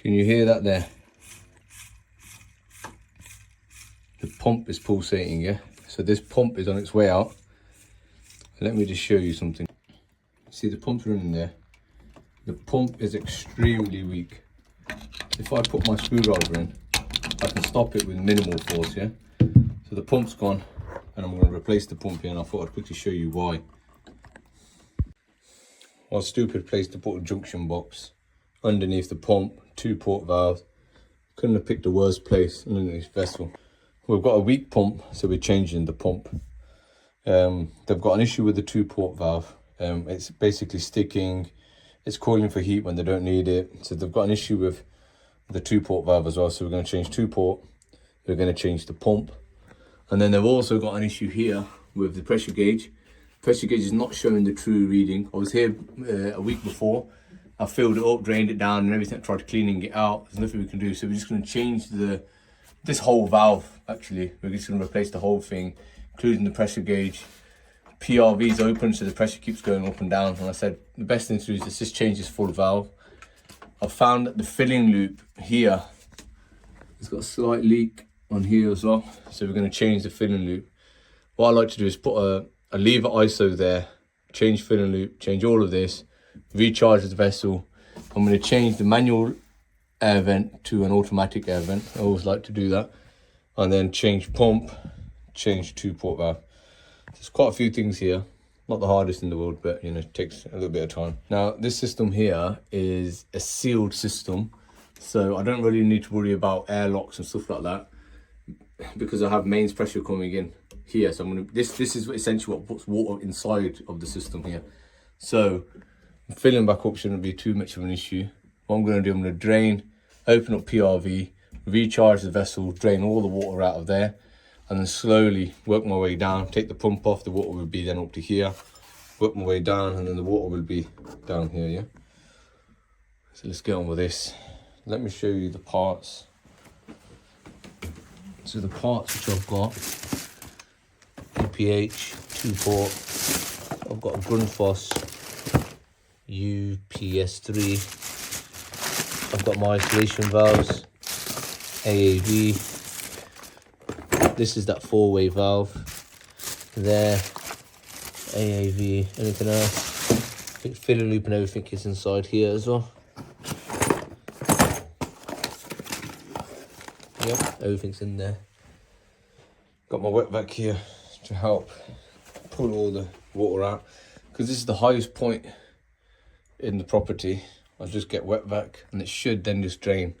Can you hear that there? The pump is pulsating, yeah? So this pump is on its way out. Let me just show you something. See the pump's running there. The pump is extremely weak. If I put my screwdriver in, I can stop it with minimal force, yeah? So the pump's gone, and I'm going to replace the pump here, and I thought I'd quickly show you why. I was stupid place to put a junction box underneath the pump, 2-port valve. Couldn't have picked a worse place underneath the vessel. We've got a weak pump, so we're changing the pump. They've got an issue with the 2-port valve. It's basically sticking, it's coiling for heat when they don't need it. So they've got an issue with the 2-port valve as well. So we're going to change 2-port, we're going to change the pump. And then they've also got an issue here with the pressure gauge. Pressure gauge is not showing the true reading. I was here a week before. I filled it up, drained it down and everything, tried cleaning it out. There's nothing we can do. So we're just going to change this whole valve, actually. We're just going to replace the whole thing, including the pressure gauge. PRV is open, so the pressure keeps going up and down. And I said, the best thing to do is just change this full valve. I found that the filling loop here, it's got a slight leak on here as well. So we're going to change the filling loop. What I like to do is put a lever ISO there, change filling loop, change all of this, recharge the vessel. I'm going to change the manual air vent to an automatic air vent. I always like to do that. And then change pump, change 2-port valve. There's quite a few things here. Not the hardest in the world, but you know, it takes a little bit of time. Now, this system here is a sealed system, so I don't really need to worry about airlocks and stuff like that because I have mains pressure coming in here. So I'm gonna this is essentially what puts water inside of the system here. So filling back up shouldn't be too much of an issue. What I'm going to do, I'm going to drain, open up PRV, recharge the vessel, drain all the water out of there, and then slowly work my way down, take the pump off, the water will be then up to here, work my way down, and then the water will be down here, yeah? So let's get on with this. Let me show you the parts. So the parts which I've got, UPH, 2-port, I've got a Grundfos UPS3, I've got my isolation valves, AAV, this is that 4-way valve, there, AAV, anything else, I think filling loop and everything is inside here as well. Yep, everything's in there. Got my wet vac here to help pull all the water out, because this is the highest point in the property. I'll just get wet vac and it should then just drain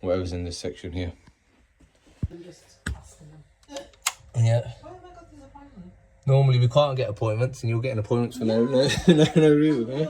whatever's in this section here. I'm just asking them. Yeah. Why have I got this appointment? Normally we can't get appointments, and you're getting appointments for no reason. Eh?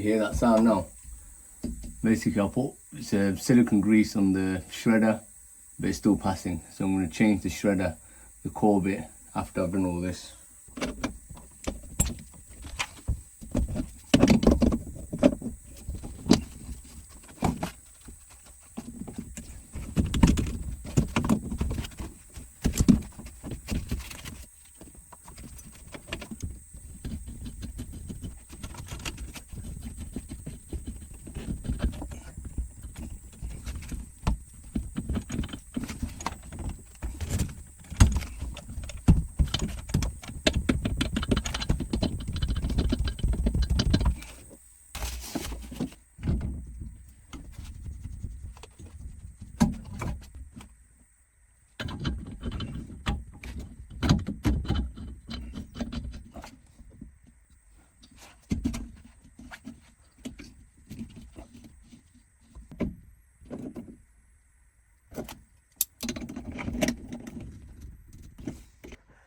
hear that sound now? Basically I put silicone grease on the shredder, but it's still passing, so I'm going to change the shredder, the core bit, after I've done all this.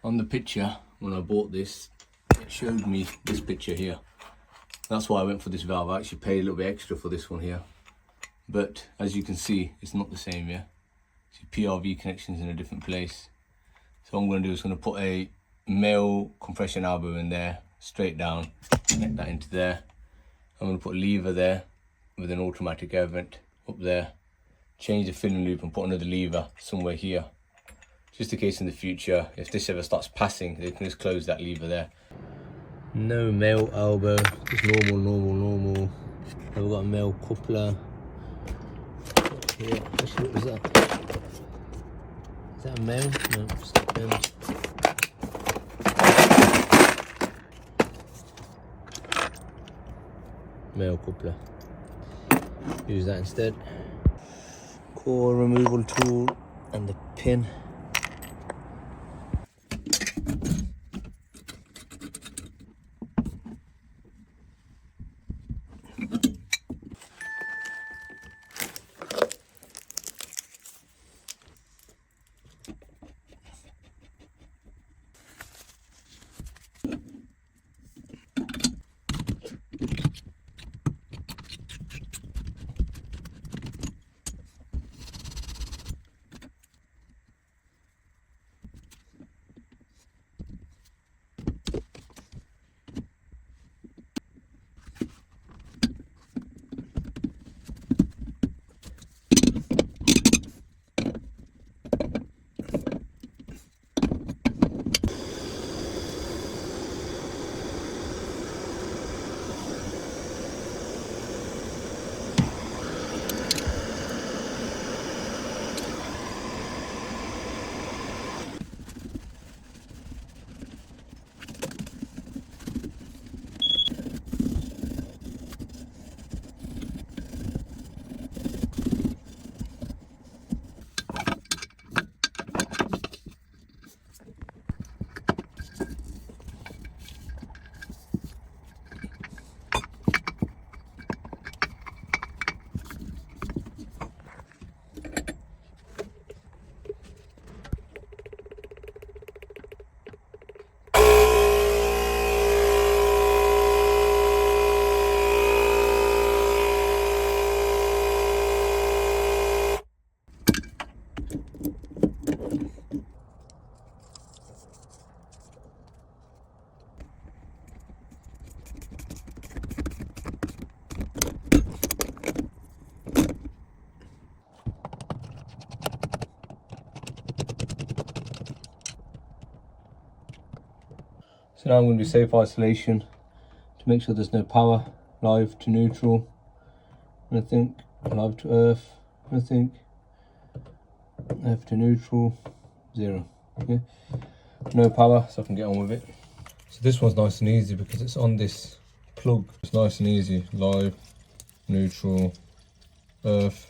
On the picture, when I bought this, it showed me this picture here. That's why I went for this valve. I actually paid a little bit extra for this one here. But as you can see, it's not the same, yeah? See, PRV connection's in a different place. So what I'm going to do is going to put a male compression elbow in there, straight down, connect that into there. I'm going to put a lever there with an automatic air vent up there. Change the filling loop and put another lever somewhere here. Just in case in the future, if this ever starts passing, they can just close that lever there. No male elbow, just normal. I've got a male coupler. Yeah, actually, what was that? Is that a male? No, it's not male. Male coupler. Use that instead. Core removal tool and the pin. So now I'm going to do safe isolation to make sure there's no power, live to neutral, nothing, live to earth, nothing, earth to neutral, 0. Okay. No power, so I can get on with it. So this one's nice and easy because it's on this plug. It's nice and easy, live, neutral, earth.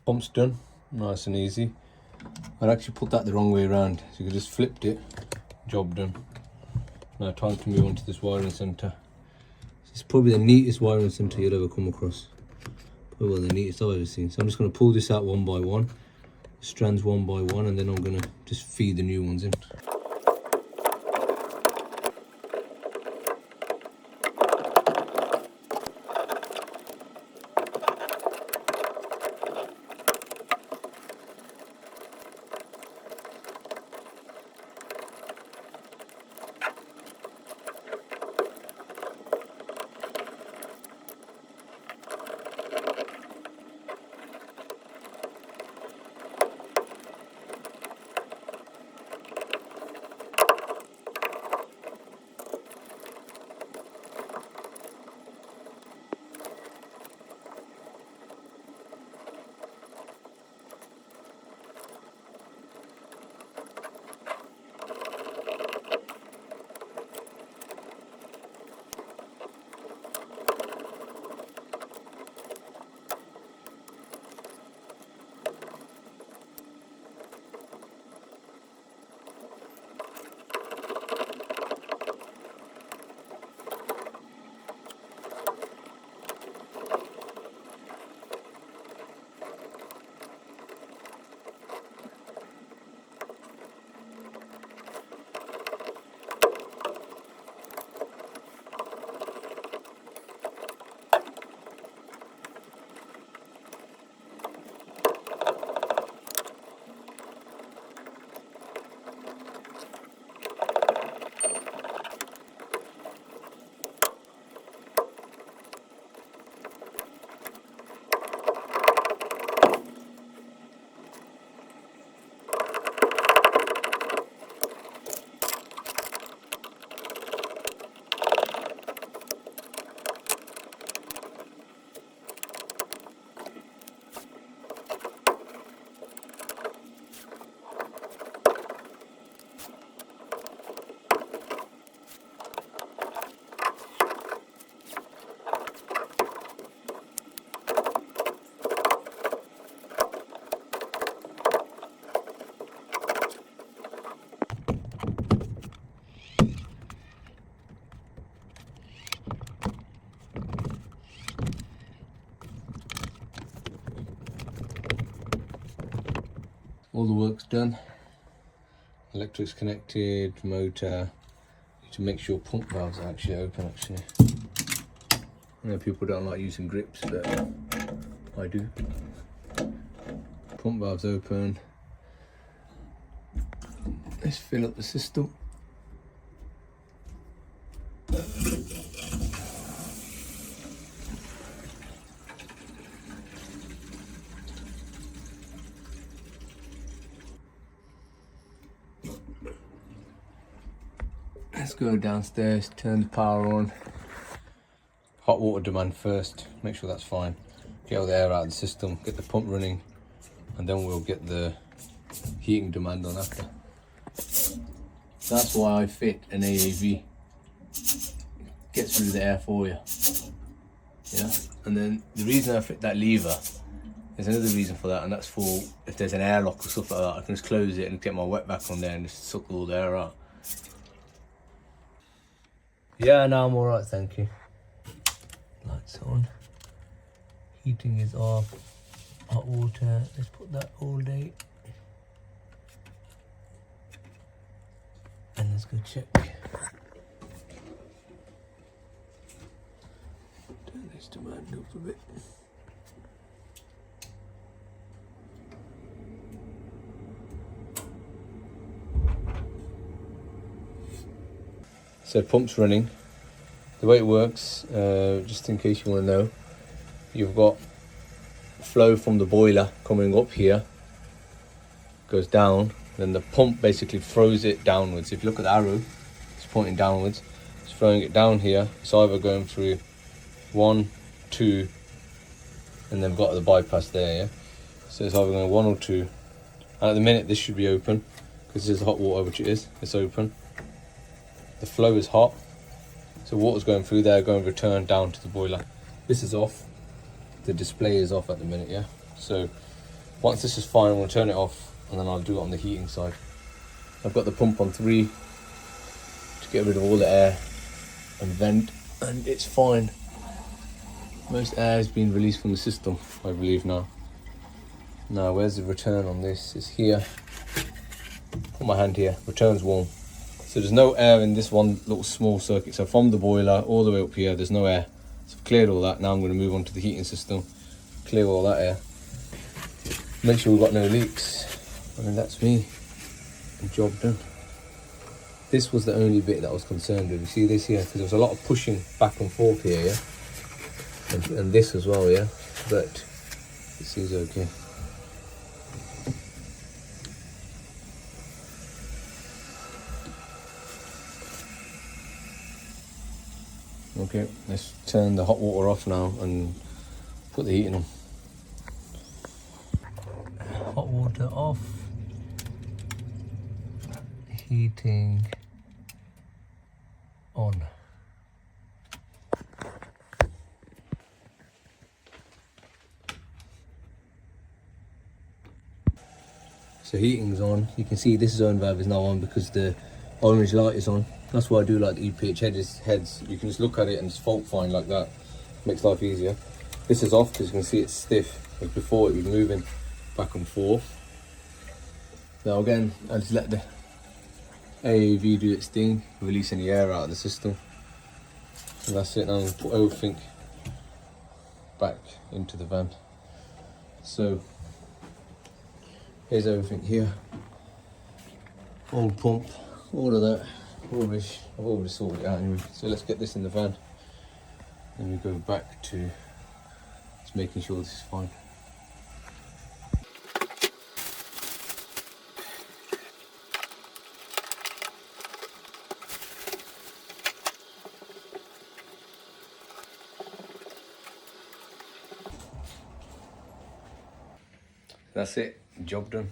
Pump's done, nice and easy. I'd actually put that the wrong way around, so you could just flipped it, job done. Now time to move on to this wiring centre. It's probably the neatest wiring centre you'll ever come across. Probably one of the neatest I've ever seen. So I'm just going to pull this out one by one, strands one by one, and then I'm going to just feed the new ones in. All the work's done. Electric's connected, motor. Need to make sure pump valves are actually open actually. I know people don't like using grips, but I do. Pump valves open. Let's fill up the system. Let's go downstairs, turn the power on. Hot water demand first, make sure that's fine. Get all the air out of the system, get the pump running, and then we'll get the heating demand on after. That's why I fit an AAV. Gets rid of the air for you. Yeah, and then the reason I fit that lever, there's another reason for that, and that's for if there's an airlock or stuff like that, I can just close it and get my wet back on there and just suck all the air out. Yeah, no, I'm alright, thank you. Lights on. Heating is off. Hot water, let's put that all day. And let's go check. Turn this demand up a bit. So pump's running. The way it works, just in case you want to know, you've got flow from the boiler coming up here, goes down, then the pump basically throws it downwards. If you look at the arrow, it's pointing downwards. It's throwing it down here. It's either going through 1, 2, and then got the bypass there, yeah? So it's either going 1 or 2. And at the minute this should be open, because this is hot water, which it is, it's open. The flow is hot, so water's going through there, going return down to the boiler. This is off, the display is off at the minute, yeah? So Once this is fine, I'm going to turn it off and then I'll do it on the heating side. I've got the pump on 3 to get rid of all the air and vent, and it's fine. Most air has been released from the system, I believe now. Now, where's the return on this? It's here. Put my hand here, return's warm. So there's no air in this one little small circuit. So from the boiler all the way up here, there's no air. So I've cleared all that. Now I'm going to move on to the heating system, clear all that air. Make sure we've got no leaks. And that's me. Job done. This was the only bit that I was concerned with. You see this here? Because there was a lot of pushing back and forth here, yeah? And this as well, yeah? But this is okay. Okay, let's turn the hot water off now and put the heating on. Hot water off. Heating on. So heating's on. You can see this zone valve is now on because the orange light is on. That's why I do like the EPH heads. You can just look at it and just fault find like that. Makes life easier. This is off because you can see it's stiff. As before it was moving back and forth. Now again, I just let the AAV do its thing, release any air out of the system. And that's it. Now I'm going to put everything back into the van. So here's everything here. Old pump, all of that rubbish. I've already sorted it out anyway. So let's get this in the van. Then we go back to just making sure this is fine. That's it, job done.